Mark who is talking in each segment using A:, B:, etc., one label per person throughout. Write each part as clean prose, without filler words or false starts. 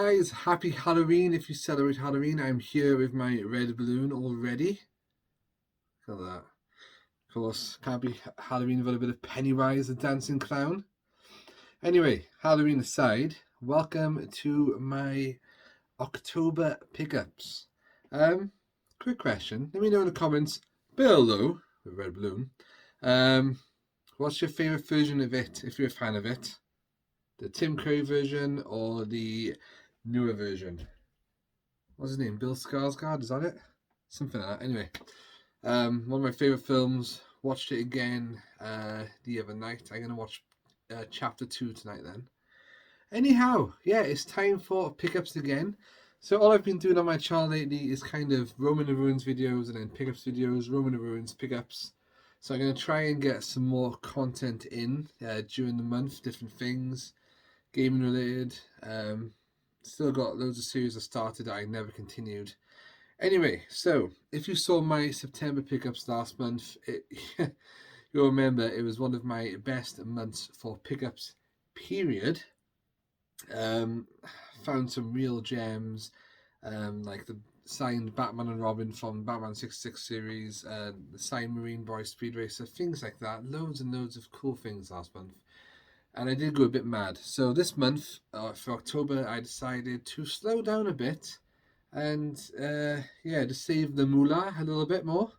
A: guys, happy Halloween if you celebrate Halloween. I'm here with my red balloon all ready. Look at that. Of course, can't be Halloween without a bit of Pennywise the Dancing Clown. Anyway, Halloween aside, welcome to my October pickups. Quick question. Let me know in the comments below, with red balloon. What's your favourite version of it, if you're a fan of it? The Tim Curry version or the newer version? What's his name? Bill Skarsgård, is that it? Something like that. Anyway, one of my favourite films. Watched it again the other night. I'm going to watch chapter 2 tonight then. Anyhow, yeah, it's time for pickups again. So all I've been doing on my channel lately is kind of Roam in the Ruins videos and then pickups videos, Roam in the Ruins, pickups. So I'm going to try and get some more content in during the month, different things, gaming related. Still got loads of series I started that I never continued. Anyway, so if you saw my September pickups last month, you'll remember it was one of my best months for pickups, period. Found some real gems, like the signed Batman and Robin from Batman 66 series, the signed Marine Boy Speed Racer, things like that. Loads and loads of cool things last month. And I did go a bit mad. So this month, for October, I decided to slow down a bit and to save the moolah a little bit more.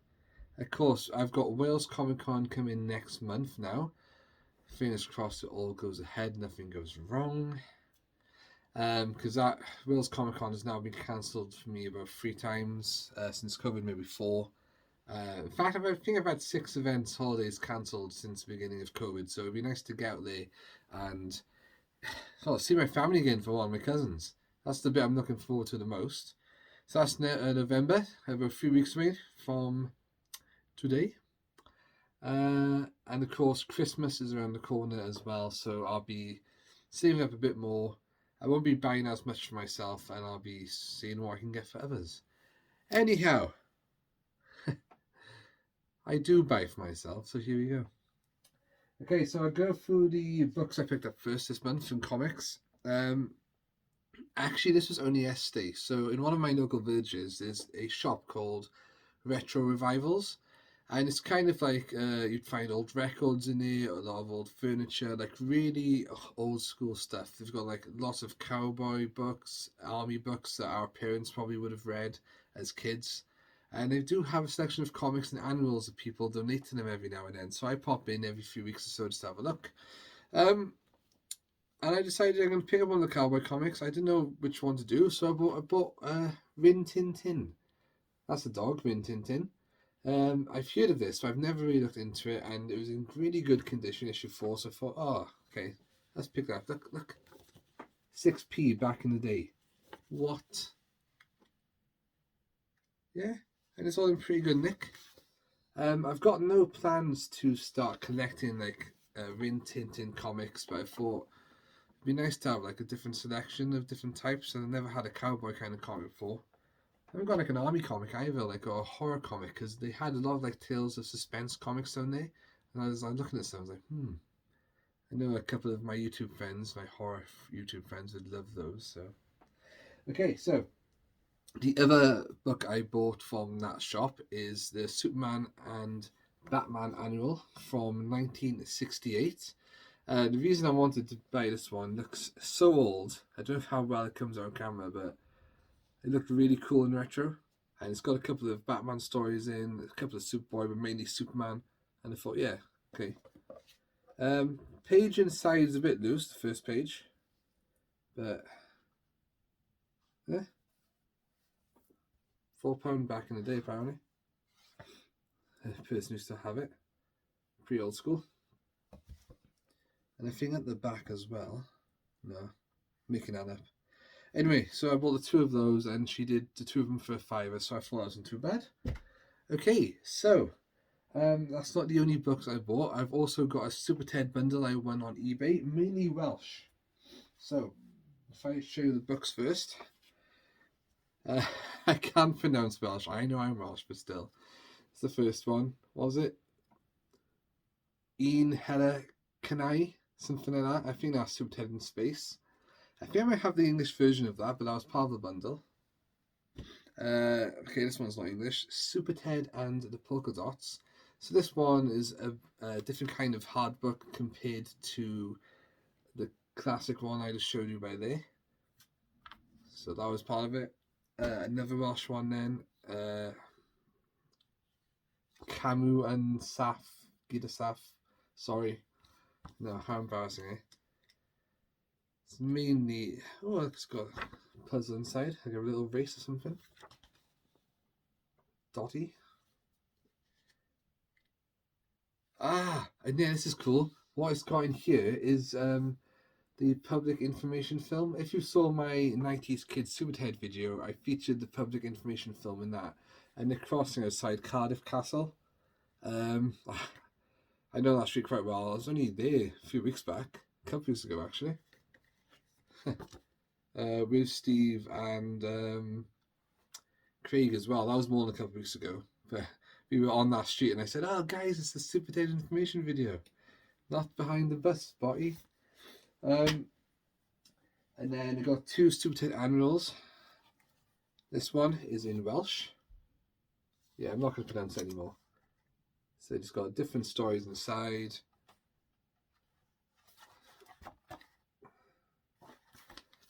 A: Of course, I've got Wales Comic Con coming next month now. Fingers crossed it all goes ahead, nothing goes wrong. Because that Wales Comic Con has now been cancelled for me about 3 times since COVID, maybe 4. In fact, I think I've had 6 events, holidays cancelled since the beginning of COVID, so it'd be nice to get out there and see my family again for one of my cousins. That's the bit I'm looking forward to the most. So that's November, about 3 weeks away from today. And of course, Christmas is around the corner as well, so I'll be saving up a bit more. I won't be buying as much for myself, and I'll be seeing what I can get for others. Anyhow, I do buy for myself, so here we go. Okay, so I'll go through the books I picked up first this month from comics. Actually, this was only yesterday. So in one of my local villages, there's a shop called Retro Revivals. And it's kind of like you'd find old records in there, a lot of old furniture, like really old school stuff. They've got like lots of cowboy books, army books that our parents probably would have read as kids. And they do have a selection of comics and annuals that people donate to them every now and then. So I pop in every few weeks or so just to have a look. And I decided I'm going to pick up one of the cowboy comics. I didn't know which one to do, so I bought Rin Tin Tin. That's a dog, Rin Tin Tin. I've heard of this, but I've never really looked into it, and it was in really good condition, issue 4, so I thought, oh, okay, let's pick that up. Look, 6p back in the day. What? Yeah, and it's all in pretty good nick. I've got no plans to start collecting, like, Rin Tin Tin comics, but I thought it'd be nice to have, like, a different selection of different types, and I've never had a cowboy kind of comic before. I haven't got like an army comic either, like or a horror comic, because they had a lot of like Tales of Suspense comics down there, and I was like looking at some, I was like, I know a couple of my YouTube friends, my horror YouTube friends, would love those. So, okay, so the other book I bought from that shop is the Superman and Batman annual from 1968. The reason I wanted to buy this one looks so old. I don't know how well it comes out on camera, but it looked really cool and retro. And it's got a couple of Batman stories in, a couple of Superboy, but mainly Superman. And I thought, yeah, okay. Page inside is a bit loose, the first page. But, yeah. £4 back in the day, apparently. The person who still have it. Pretty old school. And I think at the back as well. No, making that up. Anyway, so I bought the 2 of those, and she did the 2 of them for £5, so I thought that wasn't too bad. Okay, so that's not the only books I bought. I've also got a Super Ted bundle I won on eBay, mainly Welsh. So, if I show you the books first. I can't pronounce Welsh. I know I'm Welsh, but still. It's the first one. What was it? Ian Hela Canai? Something like that. I think that's Super Ted in Space. I think I might have the English version of that, but that was part of the bundle. Okay, this one's not English. Super Ted and the Polka Dots. So this one is a different kind of hard book compared to the classic one I just showed you by there. So that was part of it. Another Welsh one then. Camus and Saf, Gita Saf. Sorry. No, how embarrassing, eh? It's mainly... Oh, it's got a puzzle inside. Like a little race or something. Dotty. Ah, and yeah, this is cool. What it's got in here is the public information film. If you saw my 90s Kids Super Ted video, I featured the public information film in that. And the crossing outside Cardiff Castle. I know that street quite well. I was only there a few weeks back. A couple weeks ago, actually. With Steve and Craig as well. That was more than a couple weeks ago. But we were on that street and I said, "Oh, guys, it's the Super Ted information video. Not behind the bus, Spotty." And then we got two Super Ted annuals. This one is in Welsh. Yeah, I'm not going to pronounce it anymore. So it's got different stories inside.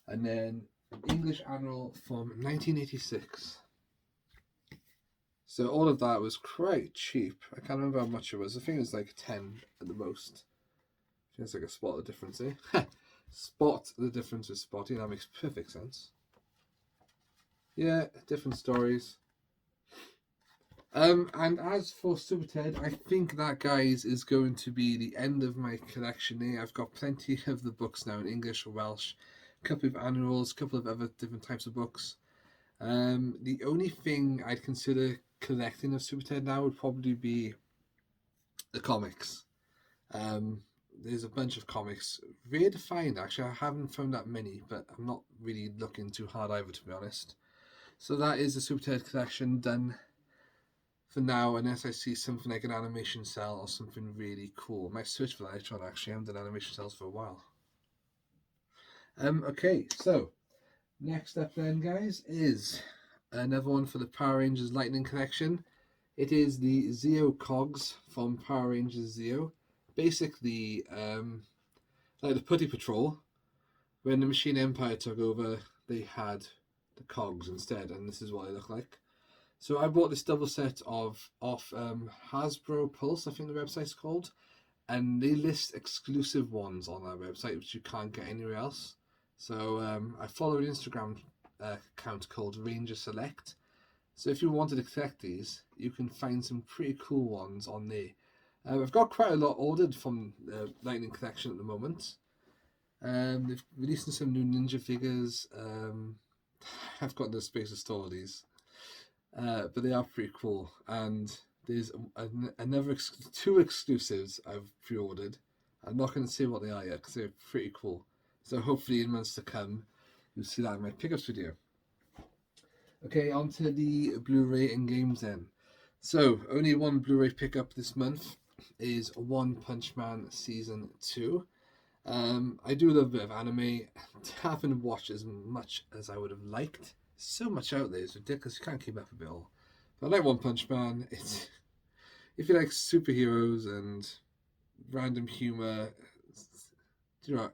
A: And then an English annual from 1986. So all of that was quite cheap. I can't remember how much it was. I think it was like 10 at the most. I think it's like a spot the difference, eh? Spot the difference with Spotty. That makes perfect sense. Yeah, different stories. And as for Super Ted, I think that, guys, is going to be the end of my collection here. I've got plenty of the books now in English or Welsh, a couple of annuals, a couple of other different types of books. The only thing I'd consider collecting of Super Ted now would probably be the comics. There's a bunch of comics. Rare to find, actually. I haven't found that many, but I'm not really looking too hard either, to be honest. So that is the Super Ted collection done for now, unless I see something like an animation cell or something really cool. I might search for that later on, actually. I haven't done animation cells for a while. Okay, so next up then, guys, is another one for the Power Rangers Lightning collection. It is the Zeo Cogs from Power Rangers Zeo. Basically, like the Putty Patrol, when the Machine Empire took over, they had the Cogs instead, and this is what they look like. So I bought this double set off Hasbro Pulse, I think the website's called, and they list exclusive ones on their website which you can't get anywhere else. So I follow an Instagram account called Ranger Select. So if you wanted to collect these, you can find some pretty cool ones on there. I've got quite a lot ordered from the Lightning collection at the moment. They've released some new Ninja figures. I've got no space to store these. But they are pretty cool, and there's another two exclusives I've pre-ordered. I'm not going to say what they are yet because they're pretty cool. So hopefully in months to come, you'll see that in my pickups video. Okay, on to the Blu-ray and games then. So only one Blu-ray pickup this month is One Punch Man Season 2. I do love a bit of anime. Haven't watched as much as I would have liked. So much out there, it's ridiculous. You can't keep up with it all. But I like One Punch Man. It's, if you like superheroes and random humor, do you know what?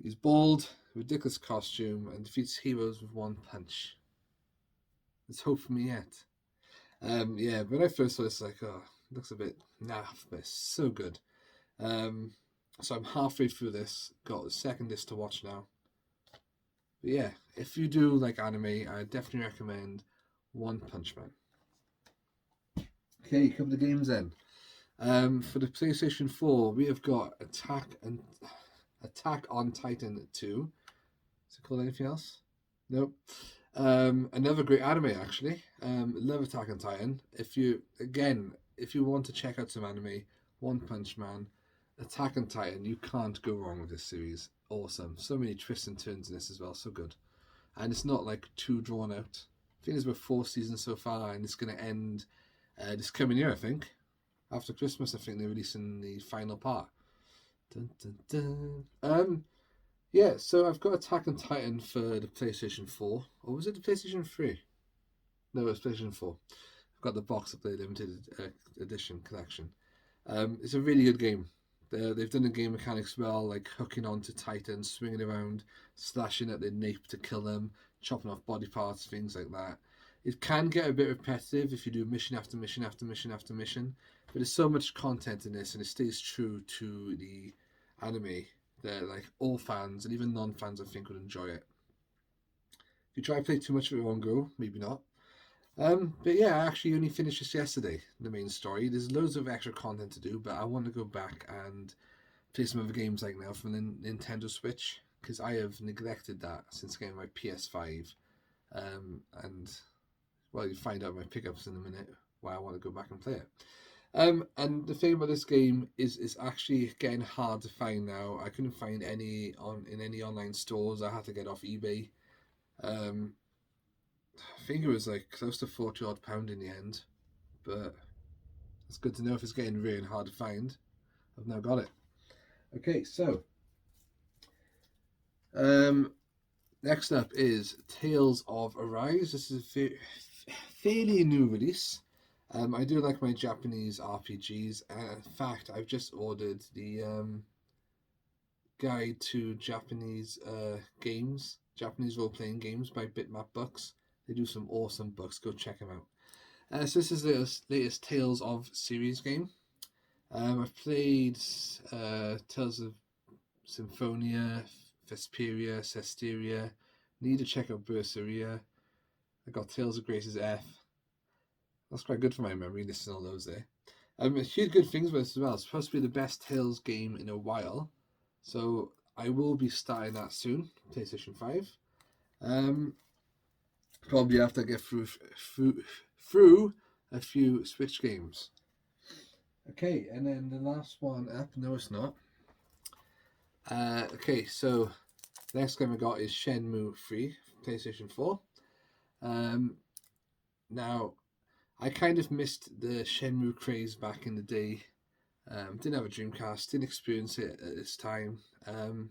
A: He's bald, ridiculous costume, and defeats heroes with one punch. There's hope for me yet. Yeah, when I first saw this, like, oh, it looks a bit naff, but it's so good. So I'm halfway through this. Got the second disc to watch now. But yeah, if you do like anime, I definitely recommend One Punch Man. Okay, a couple of games then. For the PlayStation 4, we have got Attack on Titan 2. Is it called anything else? Nope. Another great anime actually. Love Attack on Titan. If you want to check out some anime, One Punch Man, Attack on Titan, you can't go wrong with this series. Awesome. So many twists and turns in this as well. So good. And it's not like too drawn out. I think there's about 4 seasons so far, and it's going to end this coming year, I think. After Christmas, I think they're releasing the final part. Dun, dun, dun. Yeah, so I've got Attack on Titan for the PlayStation 4. Or was it the PlayStation 3? No, it was PlayStation 4. I've got the box of the limited edition collection. It's a really good game. They've done the game mechanics well, like hooking onto Titans, swinging around, slashing at their nape to kill them, chopping off body parts, things like that. It can get a bit repetitive if you do mission after mission after mission after mission, but there's so much content in this, and it stays true to the anime that like all fans and even non-fans I think would enjoy it. If you try to play too much of it in one go, maybe not. But yeah, I actually only finished this yesterday, the main story. There's loads of extra content to do, but I want to go back and play some other games like now from the Nintendo Switch, because I have neglected that since getting my PS5. And, well, you find out my pickups in a minute why I want to go back and play it. And the thing about this game is it's actually getting hard to find now. I couldn't find any in any online stores. I had to get off eBay. Um, I think it was like close to £40 in the end, but it's good to know if it's getting really hard to find. I've now got it. Okay, so next up is Tales of Arise. This is a fairly new release. I do like my Japanese RPGs. In fact, I've just ordered the guide to Japanese games, Japanese role-playing games by Bitmap Books. They do some awesome books. Go check them out. So this is the latest Tales of series game. I've played Tales of Symphonia, Vesperia, Cesteria. Need to check out Berseria. I got Tales of Grace's F. That's quite good for my memory, listing all those there. I heard good things about this as well. It's supposed to be the best Tales game in a while. So I will be starting that soon, PlayStation 5. Probably after I get through a few Switch games. Okay, and then the last one up. No, it's not. Okay, so the next game I got is Shenmue 3, PlayStation 4. Now, I kind of missed the Shenmue craze back in the day. Didn't have a Dreamcast, didn't experience it at this time. And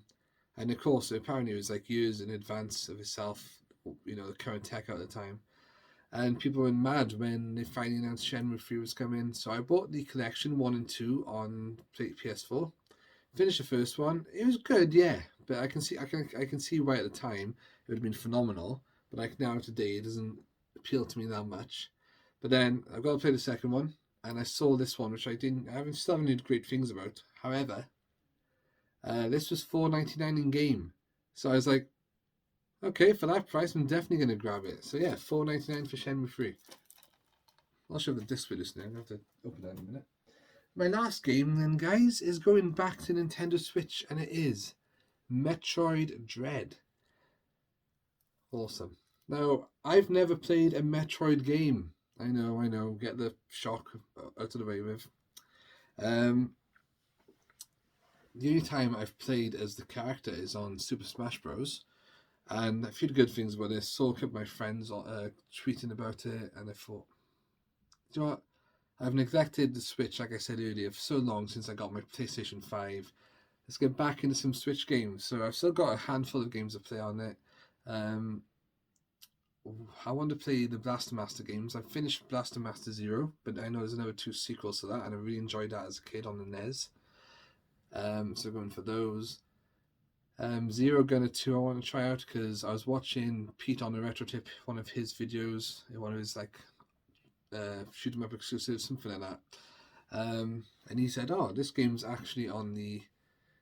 A: of course, apparently it was like years in advance of itself, you know, the current tech at the time. And people were mad when they finally announced Shenmue 3 was coming. So I bought the collection 1 and 2 on PS4. Finished the first one. It was good, yeah. But I can see why at the time it would have been phenomenal. But like now today, it doesn't appeal to me that much. But then I've got to play the second one, and I saw this one, which I still haven't heard great things about. However, this was $4.99 in game, so I was like, okay, for that price, I'm definitely going to grab it. So yeah, $4.99 for Shenmue 3. I'll show the disc with this now. I have to open that in a minute. My last game, then, guys, is going back to Nintendo Switch, and it is Metroid Dread. Awesome. Now, I've never played a Metroid game. I know. Get the shock out of the way with. The only time I've played as the character is on Super Smash Bros. And I've heard good things about this. Saw a couple of my friends tweeting about it, and I thought, do you know what? I've neglected the Switch, like I said earlier, for so long since I got my PlayStation 5. Let's get back into some Switch games. So I've still got a handful of games to play on it. I want to play the Blaster Master games. I've finished Blaster Master Zero, but I know there's another 2 sequels to that, and I really enjoyed that as a kid on the NES. So going for those. Zero Gunner 2 I want to try out because I was watching Pete on the Retro Tip, one of his videos, one of his like shoot 'em up exclusives, something like that. And he said, "Oh, this game's actually on the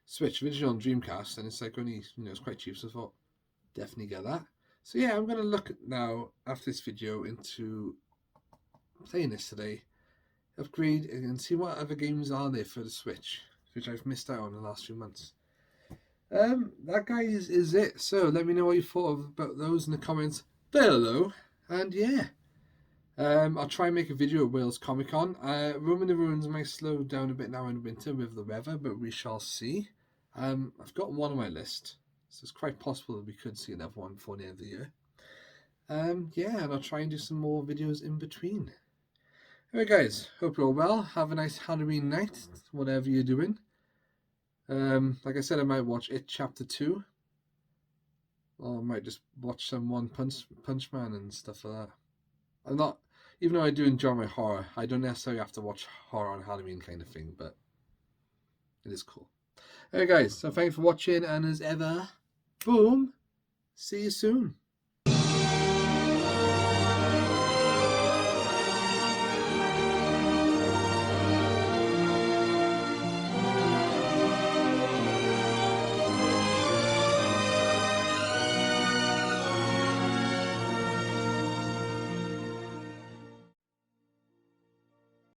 A: Switch, originally on Dreamcast, and it's like only it's quite cheap." So I thought, definitely get that. So yeah, I'm gonna look now after this video into playing this today, upgrade and see what other games are there for the Switch, which I've missed out on the last few months. That guy is it. So let me know what you thought about those in the comments below. And yeah, I'll try and make a video at Wales Comic Con. Roam in the Ruins might slow down a bit now in winter with the weather, but we shall see. I've got one on my list, so it's quite possible that we could see another one before the end of the year. Yeah, and I'll try and do some more videos in between. Alright guys, hope you're all well. Have a nice Halloween night, whatever you're doing. Like I said, I might watch It Chapter 2. Or I might just watch some One Punch Man and stuff like that. I'm not, even though I do enjoy my horror, I don't necessarily have to watch horror on Halloween kind of thing, but it is cool. Alright guys, so thank you for watching, and as ever, boom, see you soon.